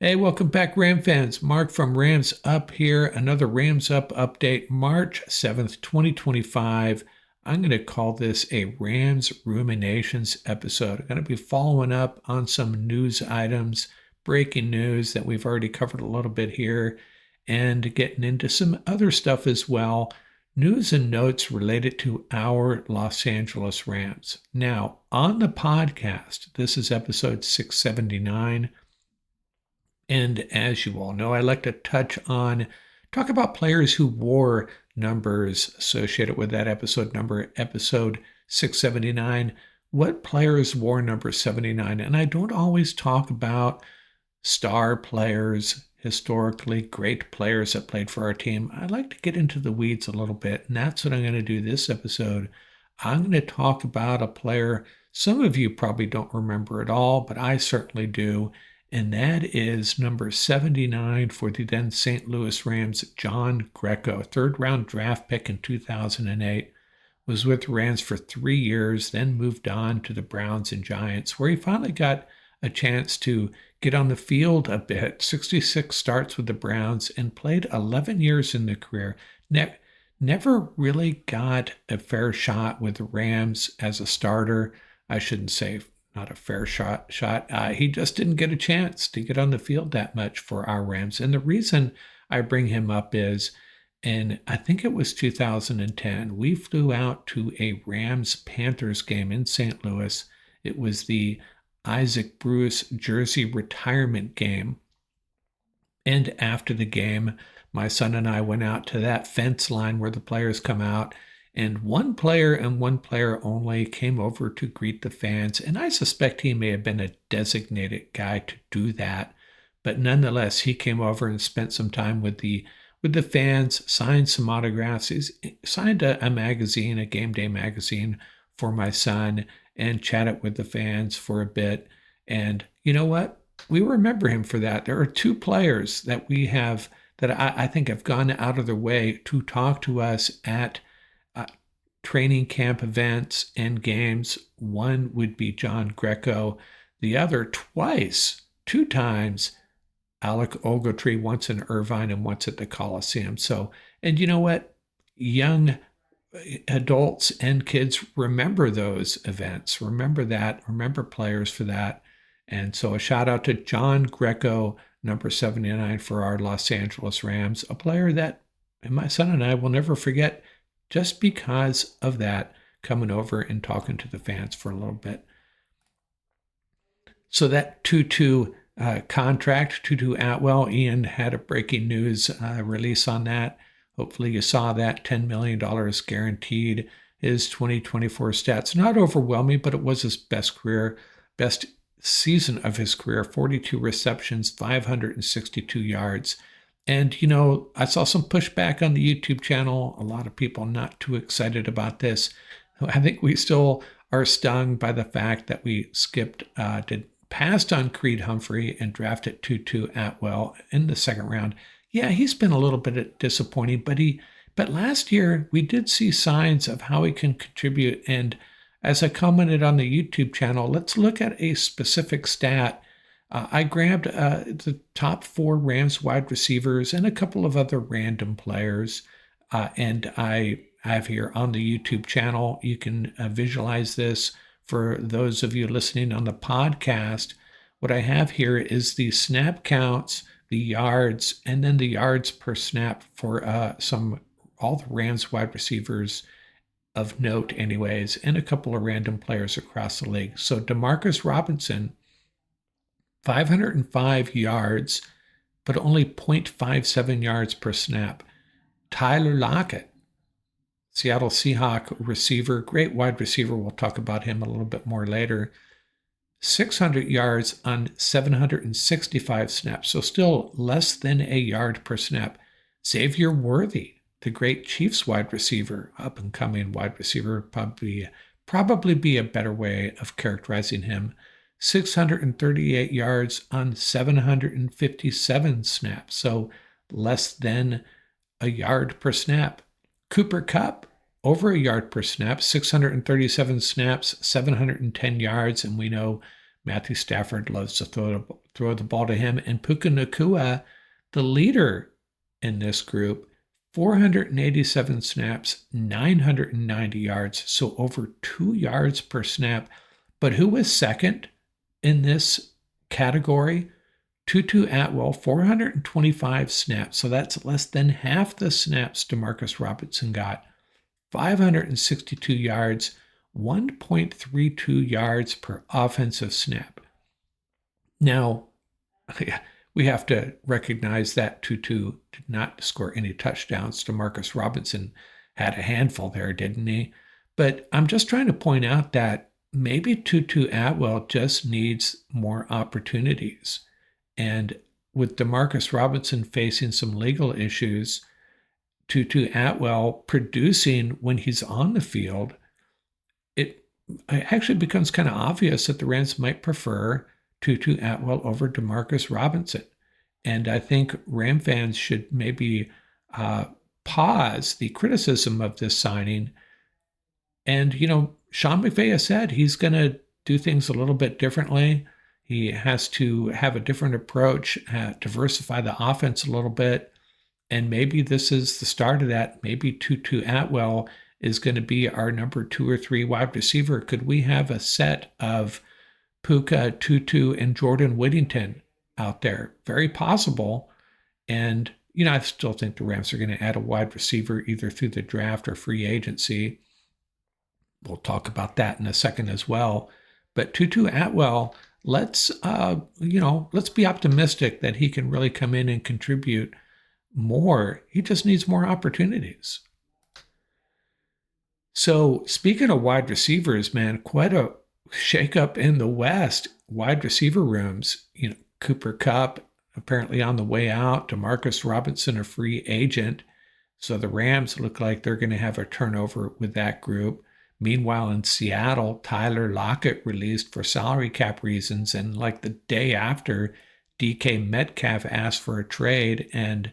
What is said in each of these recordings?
Hey, welcome back, Ram fans. Mark from Rams Up here. Another Rams Up update, March 7th, 2025. I'm going to call this a Rams Ruminations episode. I'm going to be following up on some news items, breaking news that we've already covered a little bit here, and getting into some other stuff as well. News and notes related to our Los Angeles Rams. Now, on the podcast, this is episode 679. And as you all know, I like to talk about players who wore numbers associated with that episode number, episode 679. What players wore number 79? And I don't always talk about star players, historically great players that played for our team. I like to get into the weeds a little bit, and that's what I'm going to do this episode. I'm going to talk about a player some of you probably don't remember at all, but I certainly do. And that is number 79 for the then St. Louis Rams, John Greco, third-round draft pick in 2008. Was with the Rams for 3 years, then moved on to the Browns and Giants, where he finally got a chance to get on the field a bit. 66 starts with the Browns and played 11 years in the career. Never really got a fair shot with the Rams as a starter. I shouldn't say not a fair shot. He just didn't get a chance to get on the field that much for our Rams. And the reason I bring him up is, and I think it was 2010, we flew out to a Rams-Panthers game in St. Louis. It was the Isaac Bruce jersey retirement game. And after the game, my son and I went out to that fence line where the players come out, and one player and one player only came over to greet the fans. And I suspect he may have been a designated guy to do that. But nonetheless, he came over and spent some time with the fans, signed some autographs. He signed a magazine, a game day magazine for my son, and chatted with the fans for a bit. And you know what? We remember him for that. There are two players that we have that I think have gone out of their way to talk to us at training camp events and games. One would be John Greco, the other two times, Alec Ogletree, once in Irvine and once at the Coliseum. So, and you know what? Young adults and kids remember those events, remember that, remember players for that. And so a shout out to John Greco, number 79 for our Los Angeles Rams, a player that my son and I will never forget just because of that, coming over and talking to the fans for a little bit. So that 2-2 contract, Tutu Atwell, Ian had a breaking news release on that. Hopefully you saw that, $10 million guaranteed. His 2024 stats, not overwhelming, but it was his best season of his career, 42 receptions, 562 yards. And, you know, I saw some pushback on the YouTube channel. A lot of people not too excited about this. I think we still are stung by the fact that we passed on Creed Humphrey and drafted Tutu Atwell in the second round. Yeah, he's been a little bit disappointing, but last year we did see signs of how he can contribute. And as I commented on the YouTube channel, let's look at a specific stat. I grabbed the top 4 Rams wide receivers and a couple of other random players. And I have here on the YouTube channel, you can visualize this for those of you listening on the podcast. What I have here is the snap counts, the yards, and then the yards per snap for all the Rams wide receivers of note anyways, and a couple of random players across the league. So DeMarcus Robinson, 505 yards, but only 0.57 yards per snap. Tyler Lockett, Seattle Seahawk receiver, great wide receiver. We'll talk about him a little bit more later. 600 yards on 765 snaps, so still less than a yard per snap. Xavier Worthy, the great Chiefs wide receiver, up-and-coming wide receiver, probably be a better way of characterizing him. 638 yards on 757 snaps, so less than a yard per snap. Cooper Kupp, over a yard per snap, 637 snaps, 710 yards, and we know Matthew Stafford loves to throw the ball to him. And Puka Nacua, the leader in this group, 487 snaps, 990 yards, so over 2 yards per snap. But who was second in this category? Tutu Atwell, 425 snaps, so that's less than half the snaps Demarcus Robinson got. 562 yards, 1.32 yards per offensive snap. Now, we have to recognize that Tutu did not score any touchdowns. Demarcus Robinson had a handful there, didn't he? But I'm just trying to point out that maybe Tutu Atwell just needs more opportunities. And with Demarcus Robinson facing some legal issues, Tutu Atwell producing when he's on the field, it actually becomes kind of obvious that the Rams might prefer Tutu Atwell over Demarcus Robinson. And I think Ram fans should maybe pause the criticism of this signing. And, Sean McVay has said he's going to do things a little bit differently. He has to have a different approach, diversify the offense a little bit. And maybe this is the start of that. Maybe Tutu Atwell is going to be our number 2 or 3 wide receiver. Could we have a set of Puka, Tutu, and Jordan Whittington out there? Very possible. And, I still think the Rams are going to add a wide receiver either through the draft or free agency. We'll talk about that in a second as well. But Tutu Atwell, let's be optimistic that he can really come in and contribute more. He just needs more opportunities. So speaking of wide receivers, man, quite a shakeup in the West. Wide receiver rooms, Cooper Kupp apparently on the way out, Demarcus Robinson a free agent. So the Rams look like they're going to have a turnover with that group. Meanwhile, in Seattle, Tyler Lockett released for salary cap reasons. And like the day after, DK Metcalf asked for a trade, and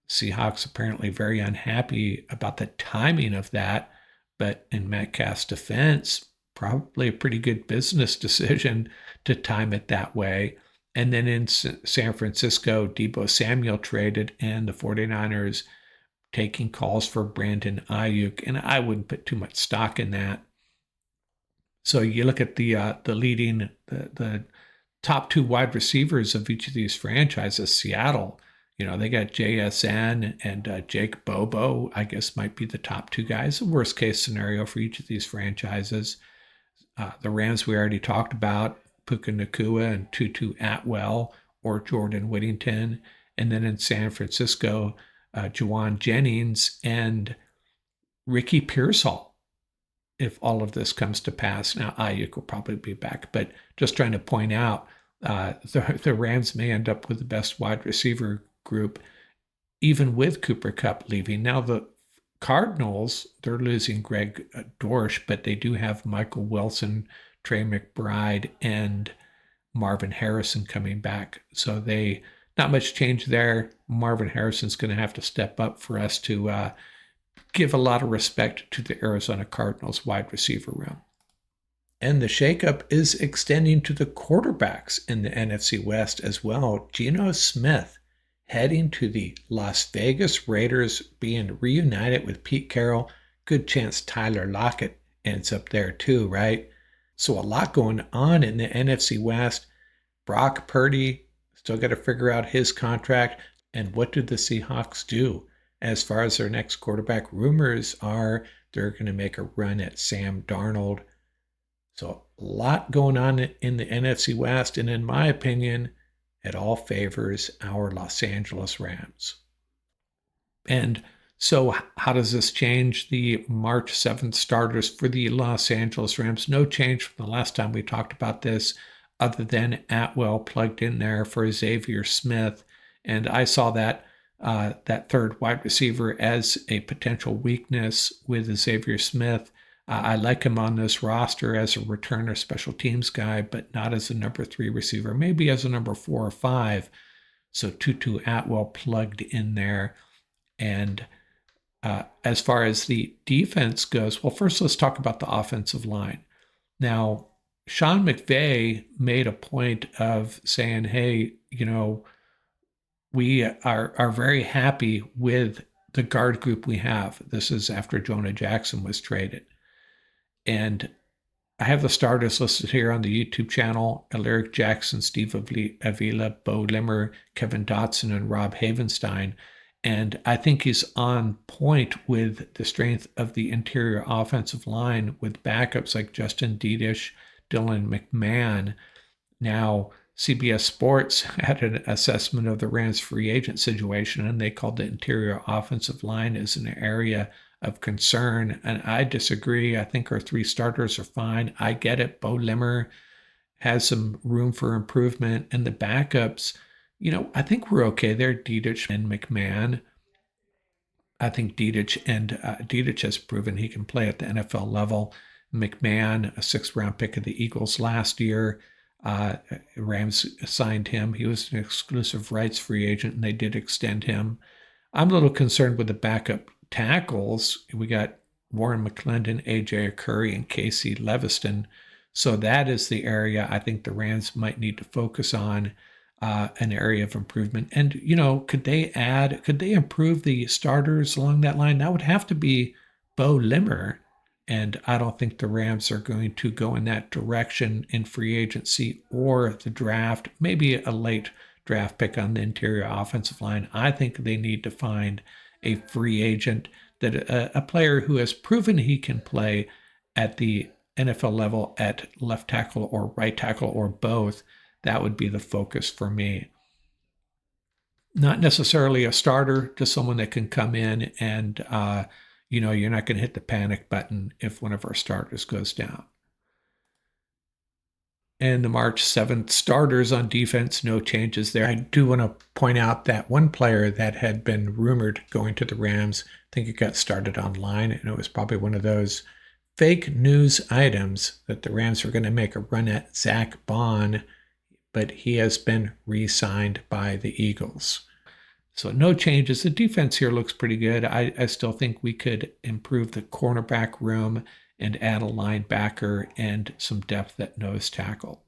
Seahawks apparently very unhappy about the timing of that. But in Metcalf's defense, probably a pretty good business decision to time it that way. And then in San Francisco, Deebo Samuel traded, and the 49ers taking calls for Brandon Ayuk, and I wouldn't put too much stock in that. So you look at the leading, the top 2 wide receivers of each of these franchises. Seattle, they got JSN and Jake Bobo, I guess might be the top 2 guys. The worst case scenario for each of these franchises. The Rams we already talked about, Puka Nacua and Tutu Atwell or Jordan Whittington. And then in San Francisco, Juwan Jennings and Ricky Pearsall, if all of this comes to pass. Now, Ayuk will probably be back, but just trying to point out, the Rams may end up with the best wide receiver group, even with Cooper Kupp leaving. Now, the Cardinals, they're losing Greg Dortch, but they do have Michael Wilson, Trey McBride, and Marvin Harrison coming back. So not much change there. Marvin Harrison's going to have to step up for us to give a lot of respect to the Arizona Cardinals wide receiver room. And the shakeup is extending to the quarterbacks in the NFC West as well. Geno Smith heading to the Las Vegas Raiders, being reunited with Pete Carroll. Good chance Tyler Lockett ends up there too, right? So a lot going on in the NFC West. Brock Purdy, still got to figure out his contract. And what did the Seahawks do? As far as their next quarterback, rumors are they're going to make a run at Sam Darnold. So a lot going on in the NFC West. And in my opinion, it all favors our Los Angeles Rams. And so how does this change the March 7th starters for the Los Angeles Rams? No change from the last time we talked about this, other than Atwell plugged in there for Xavier Smith. And I saw that third wide receiver as a potential weakness with Xavier Smith. I like him on this roster as a returner special teams guy, but not as a number 3 receiver, maybe as a number 4 or 5. So Tutu Atwell plugged in there. And as far as the defense goes, well, first let's talk about the offensive line. Now, Sean McVay made a point of saying, hey, we are very happy with the guard group we have. This is after Jonah Jackson was traded. And I have the starters listed here on the YouTube channel: Alaric Jackson, Steve Avila, Bo Limmer, Kevin Dotson, and Rob Havenstein. And I think he's on point with the strength of the interior offensive line with backups like Justin Diedish, Dylan McMahon. Now, CBS Sports had an assessment of the Rams free agent situation, and they called the interior offensive line as an area of concern. And I disagree. I think our three starters are fine. I get it. Bo Limmer has some room for improvement. And the backups, I think we're okay there. Diedich and McMahon. I think Diedich has proven he can play at the NFL level. McMahon, a sixth-round pick of the Eagles last year. Rams signed him. He was an exclusive rights free agent, and they did extend him. I'm a little concerned with the backup tackles. We got Warren McClendon, A.J. Curry, and Casey Leviston. So that is the area I think the Rams might need to focus on, an area of improvement. And, could they improve the starters along that line? That would have to be Bo Limmer. And I don't think the Rams are going to go in that direction in free agency or the draft, maybe a late draft pick on the interior offensive line. I think they need to find a free agent, that a player who has proven he can play at the NFL level at left tackle or right tackle or both. That would be the focus for me. Not necessarily a starter, just someone that can come in and, you're not going to hit the panic button if one of our starters goes down. And the March 7th starters on defense, no changes there. I do want to point out that one player that had been rumored going to the Rams, I think it got started online, and it was probably one of those fake news items that the Rams were going to make a run at Zach Bond, but he has been re-signed by the Eagles. So no changes. The defense here looks pretty good. I still think we could improve the cornerback room and add a linebacker and some depth at nose tackle.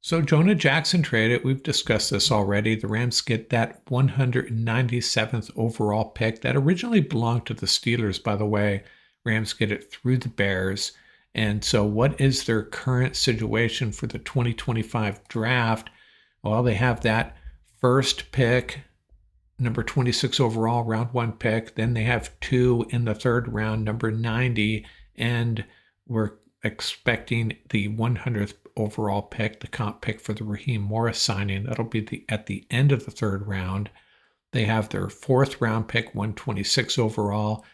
So Jonah Jackson traded. We've discussed this already. The Rams get that 197th overall pick that originally belonged to the Steelers, by the way. Rams get it through the Bears. And so what is their current situation for the 2025 draft? Well, they have that first pick, number 26 overall, round one pick. Then they have two in the third round, number 90. And we're expecting the 100th overall pick, the comp pick for the Raheem Morris signing. That'll be at the end of the third round. They have their fourth round pick, 126 overall.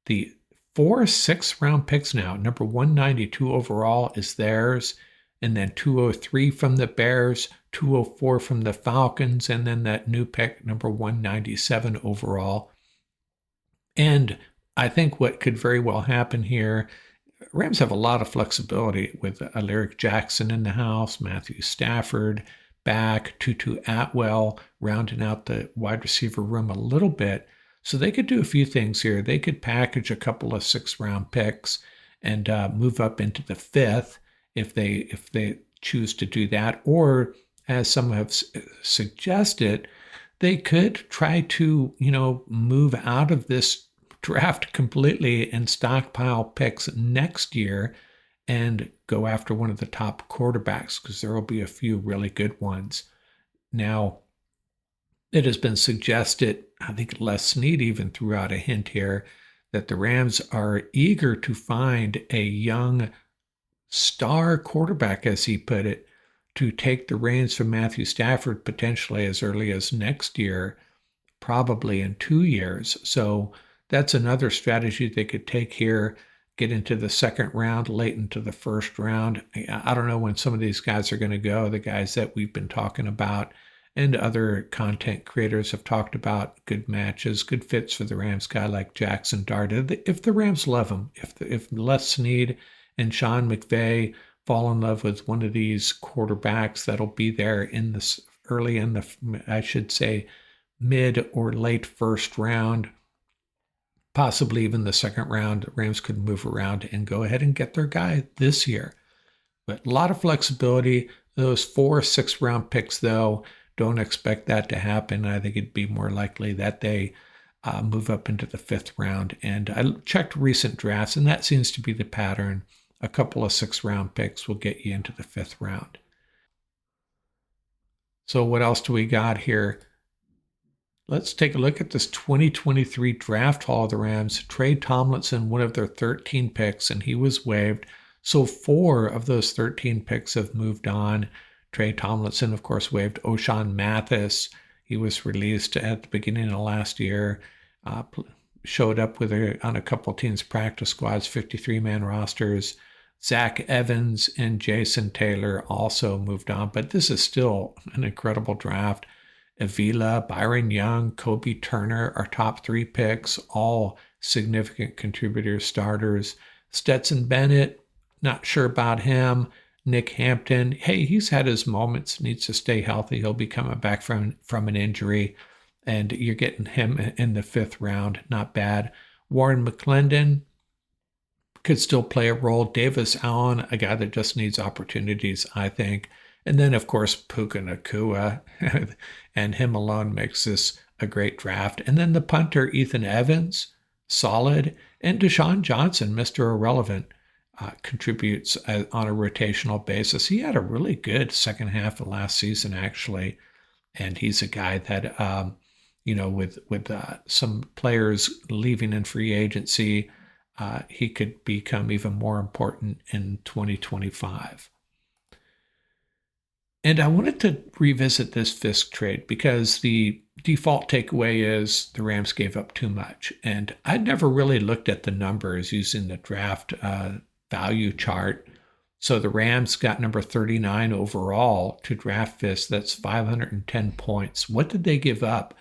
The 4 6th-round picks now. Number 192 overall is theirs, and then 203 from the Bears, 204 from the Falcons, and then that new pick, number 197 overall. And I think what could very well happen here, Rams have a lot of flexibility with Alaric Jackson in the house, Matthew Stafford back, Tutu Atwell rounding out the wide receiver room a little bit. So they could do a few things here. They could package a couple of 6th-round picks and move up into the 5th if they choose to do that. Or, as some have suggested, they could try to move out of this draft completely and stockpile picks next year and go after one of the top quarterbacks, because there will be a few really good ones. Now, it has been suggested, I think Les Snead even threw out a hint here, that the Rams are eager to find a young star quarterback, as he put it, to take the reins from Matthew Stafford potentially as early as next year, probably in 2 years. So that's another strategy they could take here, get into the second round, late into the first round. I don't know when some of these guys are going to go, the guys that we've been talking about and other content creators have talked about. Good matches, good fits for the Rams, guy like Jackson Dart. If the Rams love him, if Les Snead and Sean McVay fall in love with one of these quarterbacks that'll be there in this early in the, I should say, mid or late first round, possibly even the second round, the Rams could move around and go ahead and get their guy this year. But a lot of flexibility. Those 4 6-round picks, though, don't expect that to happen. I think it'd be more likely that they move up into the 5th round. And I checked recent drafts, and that seems to be the pattern. A couple of 6-round picks will get you into the 5th round. So what else do we got here? Let's take a look at this 2023 draft haul of the Rams. Trey Tomlinson, one of their 13 picks, and he was waived. So 4 of those 13 picks have moved on. Trey Tomlinson, of course, waived. O'Shawn Mathis, he was released at the beginning of last year. Showed up on a couple teams' practice squads, 53-man rosters. Zach Evans and Jason Taylor also moved on, but this is still an incredible draft. Avila, Byron Young, Kobe Turner, our top 3 picks, all significant contributors, starters. Stetson Bennett, not sure about him. Nick Hampton, hey, he's had his moments, needs to stay healthy. He'll be coming back from an injury, and you're getting him in the 5th round. Not bad. Warren McClendon could still play a role. Davis Allen, a guy that just needs opportunities, I think. And then, of course, Puka Nacua, and him alone makes this a great draft. And then the punter, Ethan Evans, solid. And Deshaun Johnson, Mr. Irrelevant, contributes on a rotational basis. He had a really good second half of last season, actually. And he's a guy that, with some players leaving in free agency, he could become even more important in 2025. And I wanted to revisit this Fisk trade because the default takeaway is the Rams gave up too much. And I'd never really looked at the numbers using the draft value chart. So the Rams got number 39 overall to draft Fisk. That's 510 points. What did they give up?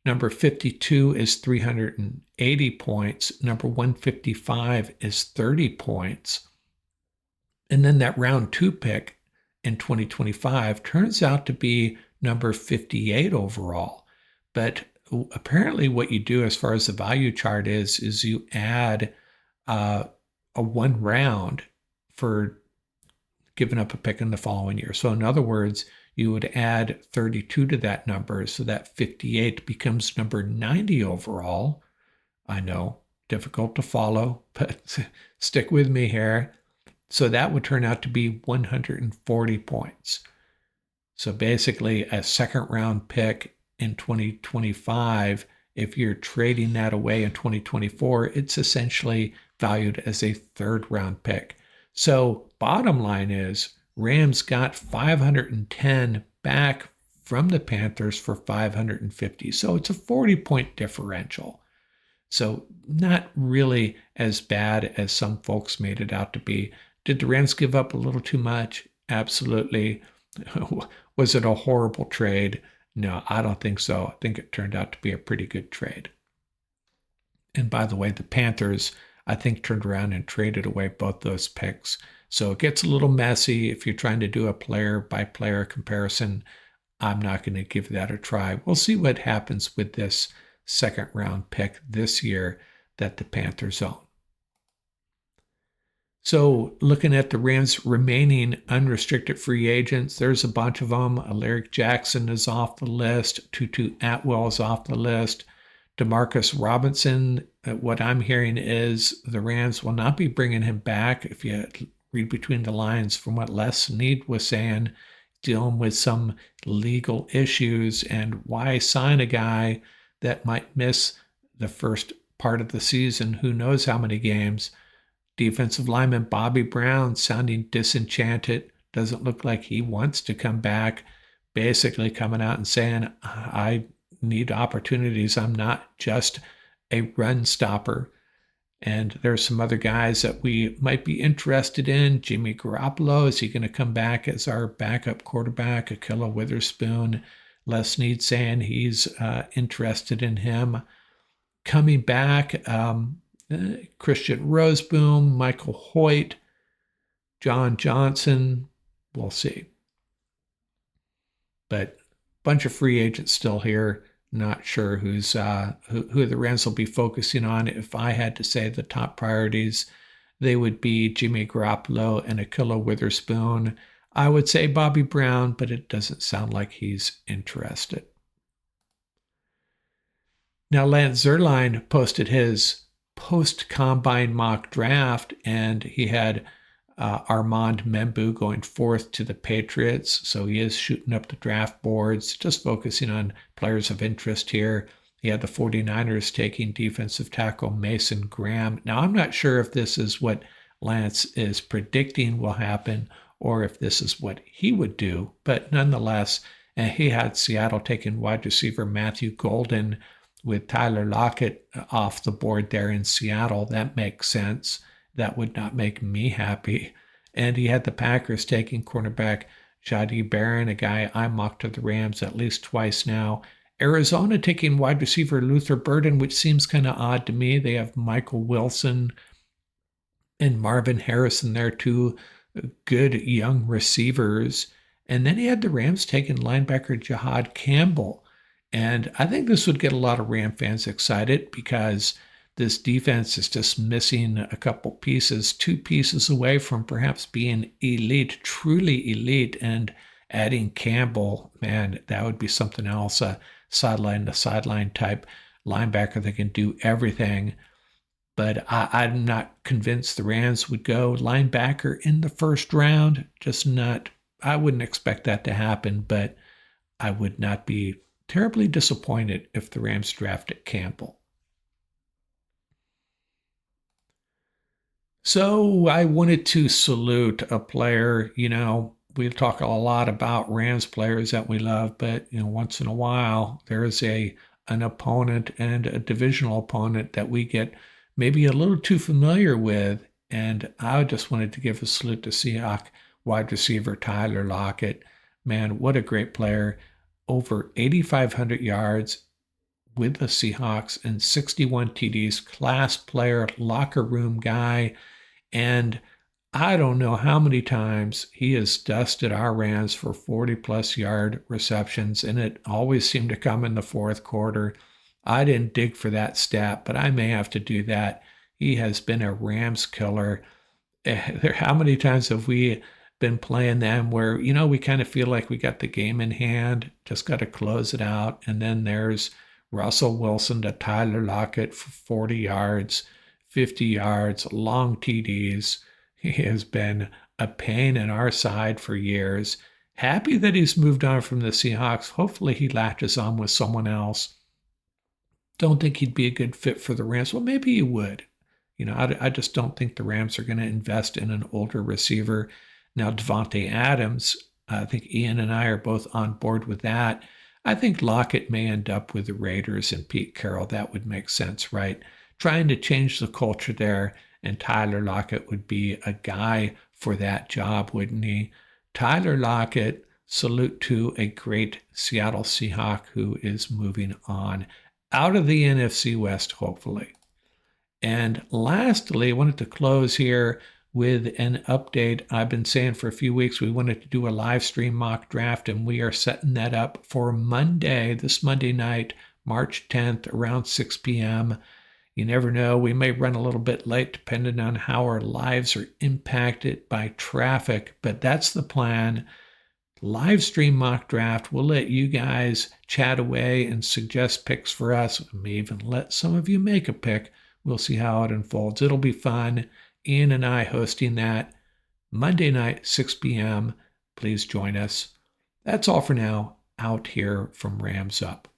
Number 52 is 380 points. Number 155 is 30 points. And then that round 2 pick in 2025 turns out to be number 58 overall. But apparently what you do as far as the value chart is you add a 1 round for giving up a pick in the following year. So in other words, you would add 32 to that number, so that 58 becomes number 90 overall. I know, difficult to follow, but stick with me here. So that would turn out to be 140 points. So basically a 2nd round pick in 2025, if you're trading that away in 2024, it's essentially valued as a 3rd round pick. So bottom line is Rams got 510 back from the Panthers for 550. So it's a 40-point differential. So not really as bad as some folks made it out to be. Did the Rams give up a little too much? Absolutely. Was it a horrible trade? No, I don't think so. I think it turned out to be a pretty good trade. And by the way, the Panthers, I think, turned around and traded away both those picks. So it gets a little messy if you're trying to do a player-by-player comparison. I'm not going to give that a try. We'll see what happens with this 2nd round pick this year that the Panthers own. So looking at the Rams' remaining unrestricted free agents, there's a bunch of them. Alaric Jackson is off the list. Tutu Atwell is off the list. Demarcus Robinson, what I'm hearing is the Rams will not be bringing him back. If you read between the lines from what Les Snead was saying, dealing with some legal issues, and why sign a guy that might miss the first part of the season, who knows how many games. Defensive lineman Bobby Brown sounding disenchanted, doesn't look like he wants to come back, basically coming out and saying, I need opportunities. I'm not just a run stopper. And there's some other guys that we might be interested in. Jimmy Garoppolo, is he going to come back as our backup quarterback? Akilla Witherspoon, Les Snead saying he's interested in him coming back. Christian Roseboom, Michael Hoyt, John Johnson, we'll see. But a bunch of free agents still here. Not sure who the Rams will be focusing on. If I had to say the top priorities, they would be Jimmy Garoppolo and Ahkello Witherspoon. I would say Bobby Brown, but it doesn't sound like he's interested. Now, Lance Zierlein posted his post-combine mock draft, and he had Armand Membu going fourth to the Patriots. So he is shooting up the draft boards, just focusing on players of interest here. He had the 49ers taking defensive tackle Mason Graham. Now, I'm not sure if this is what Lance is predicting will happen or if this is what he would do, but nonetheless, he had Seattle taking wide receiver Matthew Golden with Tyler Lockett off the board there in Seattle. That makes sense. That would not make me happy. And he had the Packers taking cornerback Jahdae Barron, a guy I mocked to the Rams at least twice now. Arizona taking wide receiver Luther Burden, which seems kind of odd to me. They have Michael Wilson and Marvin Harrison there, two good young receivers. And then he had the Rams taking linebacker Jihad Campbell. And I think this would get a lot of Ram fans excited because this defense is just missing a couple pieces, two pieces away from perhaps being elite, truly elite. And adding Campbell, man, that would be something else, a sideline to sideline type linebacker that can do everything. But I'm not convinced the Rams would go linebacker in the first round. Just not, I wouldn't expect that to happen, but I would not be terribly disappointed if the Rams drafted Campbell. So I wanted to salute a player. We talk a lot about Rams players that we love, but once in a while there's an opponent and a divisional opponent that we get maybe a little too familiar with. And I just wanted to give a salute to Seahawk wide receiver Tyler Lockett. Man, what a great player. Over 8,500 yards with the Seahawks and 61 TDs, class player, locker room guy. And I don't know how many times he has dusted our Rams for 40-plus yard receptions, and it always seemed to come in the fourth quarter. I didn't dig for that stat, but I may have to do that. He has been a Rams killer. How many times have we been playing them where, we kind of feel like we got the game in hand, just got to close it out. And then there's Russell Wilson to Tyler Lockett for 40 yards, 50 yards, long TDs. He has been a pain in our side for years. Happy that he's moved on from the Seahawks. Hopefully he latches on with someone else. Don't think he'd be a good fit for the Rams. Well, maybe he would. I just don't think the Rams are going to invest in an older receiver. Now, Devontae Adams, I think Ian and I are both on board with that. I think Lockett may end up with the Raiders and Pete Carroll. That would make sense, right? Trying to change the culture there, and Tyler Lockett would be a guy for that job, wouldn't he? Tyler Lockett, salute to a great Seattle Seahawk who is moving on out of the NFC West, hopefully. And lastly, I wanted to close here with an update. I've been saying for a few weeks we wanted to do a live stream mock draft, and we are setting that up for Monday, this Monday night, March 10th, around 6 p.m. You never know, we may run a little bit late depending on how our lives are impacted by traffic, but that's the plan. Live stream mock draft. We'll let you guys chat away and suggest picks for us. We may even let some of you make a pick. We'll see how it unfolds. It'll be fun. Ian and I hosting that Monday night, 6 p.m. Please join us. That's all for now. Out here from Rams Up.